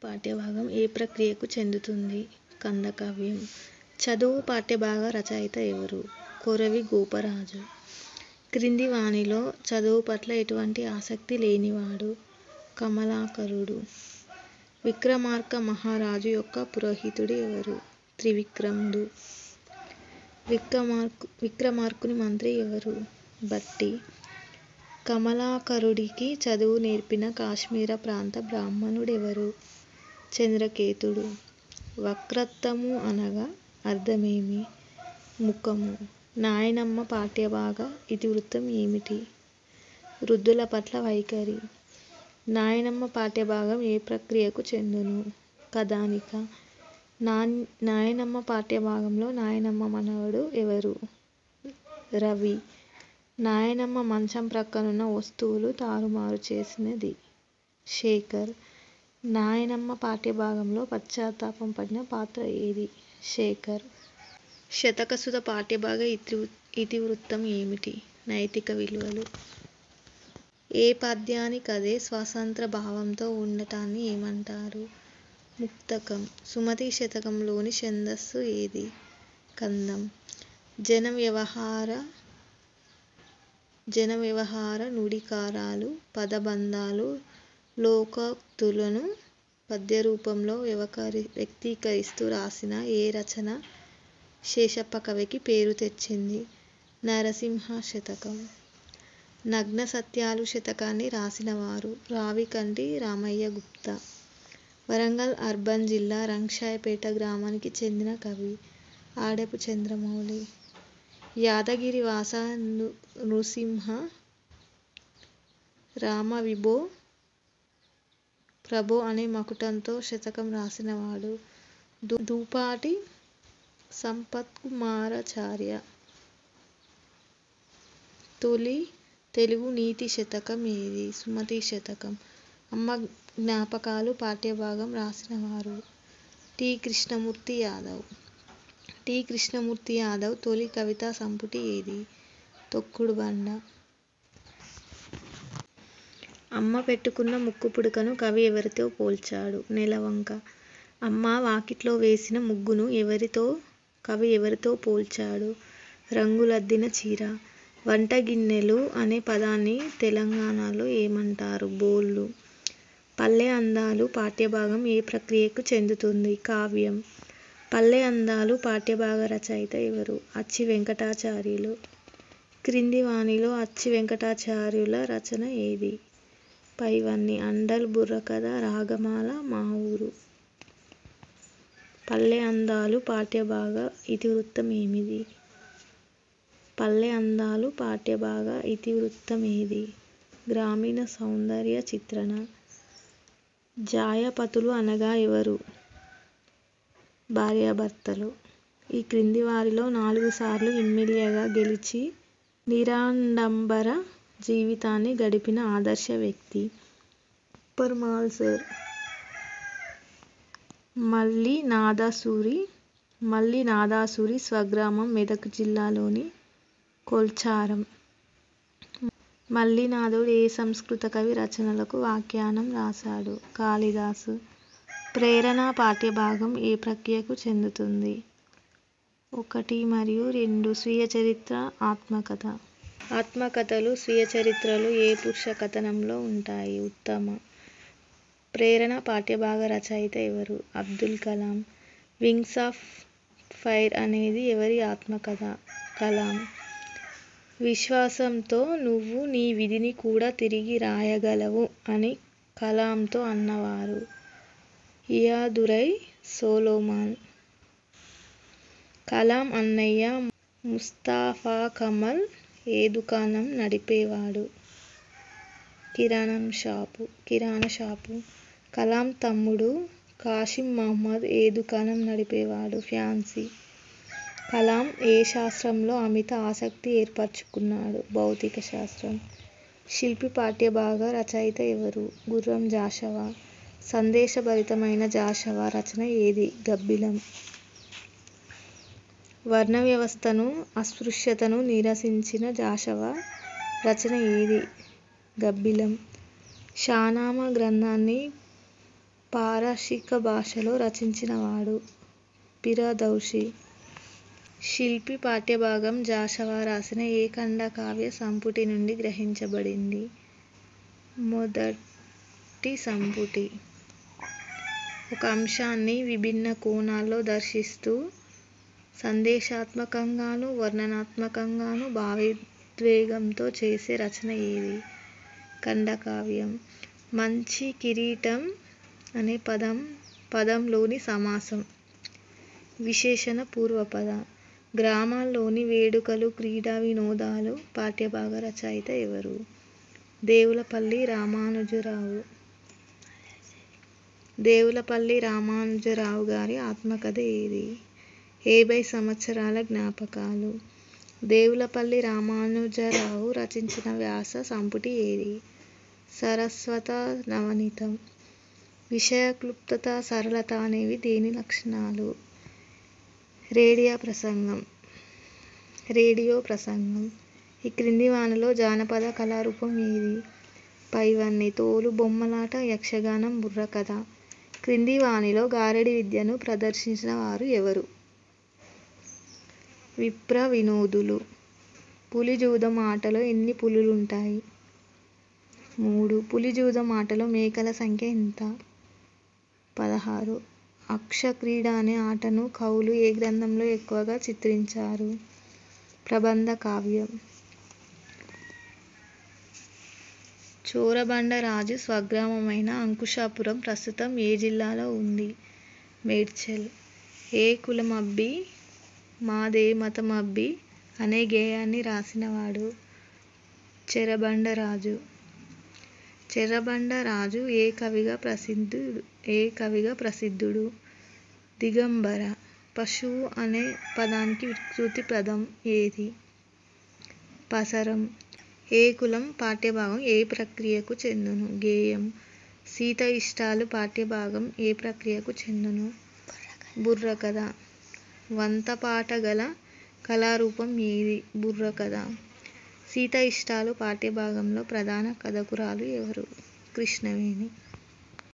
పాఠ్యభాగం ఏ ప్రక్రియకు చెందుతుంది? ఖండకావ్యం. చదువు పాఠ్యభాగ రచయిత ఎవరు? కొరవి గోపరాజు. క్రింది వానిలో చదువు పట్ల ఎటువంటి ఆసక్తి లేనివాడు? కమలాకరుడు. విక్రమార్క మహారాజు యొక్క పురోహితుడు ఎవరు? త్రివిక్రముడు. విక్రమార్కుని మంత్రి ఎవరు? భట్టి. కమలాకరుడికి చదువు నేర్పిన కాశ్మీర ప్రాంత బ్రాహ్మణుడెవరు? చంద్రకేతుడు. వక్రత్తము అనగా అర్థమేమి? ముఖము. నాయనమ్మ పాఠ్యభాగ ఇతివృత్తం ఏమిటి? వృద్ధుల పట్ల వైఖరి. నాయనమ్మ పాఠ్యభాగం ఏ ప్రక్రియకు చెందును? కథానిక. నాయనమ్మ పాఠ్యభాగంలో నాయనమ్మ మనవడు ఎవరు? రవి. నాయనమ్మ మంచం ప్రక్కనున్న వస్తువులు తారుమారు చేసినది. శేఖర్. నాయనమ్మ పాఠ్యభాగంలో పశ్చాత్తాపం పడిన పాత్ర ఏది? శేఖర్. శతకసుధ పాఠ్యభాగ ఇతివృత్తం ఏమిటి? నైతిక విలువలు. ఏ పద్యానికదే స్వతంత్ర భావంతో ఉండటాన్ని ఏమంటారు? ముక్తకం. సుమతి శతకంలోని ఛందస్సు ఏది? కందం. జన వ్యవహార నుడికారాలు, పదబంధాలు, లోకోక్తులను పద్యరూపంలో వ్యక్తీకరిస్తూ రాసిన ఏ రచన శేషప్ప కవికి పేరు తెచ్చింది? నరసింహ శతకం. నగ్న సత్యాలు శతకాన్ని రాసినవారు? రావికంటి రామయ్య గుప్తా. వరంగల్ అర్బన్ జిల్లా రంగశాయపేట గ్రామానికి చెందిన కవి? ఆడెపు చంద్రమౌళి. యాదగిరి వాస నృసింహ రామ విభో ప్రభో అనే మకుటంతో శతకం రాసినవాడు? దూపాటి సంపత్కుమారాచార్య. తొలి తెలుగు నీతి శతకం ఏది? సుమతి శతకం. అమ్మ జ్ఞాపకాలు పాఠ్యభాగం రాసినవారు? టి. కృష్ణమూర్తి యాదవ్. టి. కృష్ణమూర్తి యాదవ్ తొలి కవితా సంపుటి ఏది? తొక్కుడు బండ. అమ్మ పెట్టుకున్న ముక్కుపుడకను కవి ఎవరితో పోల్చాడు? నెలవంక. అమ్మ వాకిట్లో వేసిన ముగ్గును కవి ఎవరితో పోల్చాడు? రంగులద్దిన చీర. వంటగిన్నెలు అనే పదాన్ని తెలంగాణలో ఏమంటారు? బోళ్ళు. పల్లె అందాలు పాఠ్యభాగం ఏ ప్రక్రియకు చెందుతుంది? కావ్యం. పల్లె అందాలు పాఠ్యభాగ రచయిత ఎవరు? అచ్చి వెంకటాచార్యులు. క్రింది వానిలో అచ్చి వెంకటాచార్యుల రచన ఏది? పైవన్నీ. అండల్ బుర్రకథ, రాగమాల, మా ఊరు. పల్లె అందాలు పాఠ్యభాగ ఇతివృత్తం ఏమిటి? పల్లె అందాలు పాఠ్యభాగ ఇతివృత్తం ఏది? గ్రామీణ సౌందర్య చిత్రణ. జాయపతులు అనగా ఎవరు? భార్యాభర్తలు. ఈ క్రింది వారిలో 4 సార్లు ఎమ్మెల్యేగా గెలిచి నిరాడంబర జీవితాన్ని గడిపిన ఆదర్శ వ్యక్తి? ఉప్పర్మాల్ మల్లి నాదసూరి స్వగ్రామం మెదక్ జిల్లాలోని కొల్చారం. మల్లినాథుడు ఏ సంస్కృత కవి రచనలకు వ్యాఖ్యానం రాశాడు? కాళిదాసు. ప్రేరణ పాఠ్యభాగం ఏ ప్రక్రియకు చెందుతుంది? 1 మరియు 2. స్వీయ చరిత్ర, ఆత్మకథ. ఆత్మకథలు, స్వీయ చరిత్రలు ఏ పురుష కథనంలో ఉంటాయి? ఉత్తమ. ప్రేరణ పాఠ్యభాగ రచయిత ఎవరు? Abdul Kalam. Wings of fire అనేది ఎవరి ఆత్మకథ? కలాం. విశ్వాసంతో నువ్వు నీ విధిని కూడా తిరిగి రాయగలవు అని కలాంతో అన్నవారు? ఇయాదురై సొలోమన్. కలాం అన్నయ్య ముస్తఫా కమల్ ఏ దుకాణం నడిపేవాడు? కిరాణా షాపు. కలాం తమ్ముడు కాసిం మహ్మద్ ఏ దుకాణం నడిపేవాడు? ఫ్యాన్సీ. కలాం ఏ శాస్త్రంలో అమిత ఆసక్తి ఏర్పరచుకున్నాడు? భౌతిక శాస్త్రం. శిల్పి పాఠ్యభాగ రచయిత ఎవరు? గుర్రం జాషవా. సందేశభరితమైన జాషవా రచన ఏది? గబ్బిలం. వర్ణ వ్యవస్థను, అస్పృశ్యతను నిరసించిన జాషవా రచన ఏది? గబ్బిలం. షానామా గ్రంథాన్ని పారశీక భాషలో రచించినవాడు పిరదౌసి. శిల్పి పాఠ్యభాగం జాషవా రాసిన ఏ ఖండకావ్య సంపుటి నుండి గ్రహించబడింది? మొదటి సంపుటి. ఒక అంశాన్ని విభిన్న కోణాల్లో దర్శిస్తూ సందేశాత్మకంగాను వర్ణనాత్మకంగాను భావోద్వేగంతో చేసే రచన ఏది? ఖండకావ్యం. మంచి కిరీటం అనే పదంలోని సమాసం. విశేషణ పూర్వపద. గ్రామాల్లోని వేడుకలు క్రీడా వినోదాలు పాఠ్యభాగ రచయిత ఎవరు? దేవులపల్లి రామానుజరావు. దేవులపల్లి రామానుజరావు గారి ఆత్మకథ ఏది? 50 సంవత్సరాల జ్ఞాపకాలు. దేవులపల్లి రామానుజరావు రచించిన వ్యాస సంపుటి ఏది? సరస్వత నవనీతం. విషయ క్లుప్తత సరళత అనేవి దేని లక్షణాలు? రేడియో ప్రసంగం. ఈ క్రింది వానిలో జానపద కళారూపం ఏది? పైవన్నీ. తోలు బొమ్మలాట, యక్షగానం, బుర్రకథ. క్రింది వానిలో గారడీ విద్యను ప్రదర్శించిన వారు ఎవరు? విప్ర వినోదులు. పులిజూదం ఆటలో ఎన్ని పులులుంటాయి? 3. పులిజూదం ఆటలో మేకల సంఖ్య ఎంత? 16. అక్షక్రీడ అనే ఆటను కవులు ఏ గ్రంథంలో ఎక్కువగా చిత్రించారు? ప్రబంధ కావ్యం. చోరబండ రాజు స్వగ్రామమైన అంకుశాపురం ప్రస్తుతం ఏ జిల్లాలో ఉంది? మేడ్చల్. ఏ కులమబ్బి మాదే మతమబ్బి అనే గేయాన్ని రాసినవాడు? చెరబండరాజు. చెరబండరాజు ఏ కవిగా ప్రసిద్ధుడు? దిగంబర. పశువు అనే పదానికి వికృతి పదం ఏది? పసరం. ఏ కులం పాఠ్యభాగం ఏ ప్రక్రియకు చెందును? గేయం. సీత ఇష్టాలు పాఠ్యభాగం ఏ ప్రక్రియకు చెందును? బుర్రకథ. వంతపాట గల కళారూపం ఏది? బుర్రకథ. సీత ఇష్టాలు పాఠ్యభాగంలో ప్రధాన కథకురాలు ఎవరు? కృష్ణవేణి.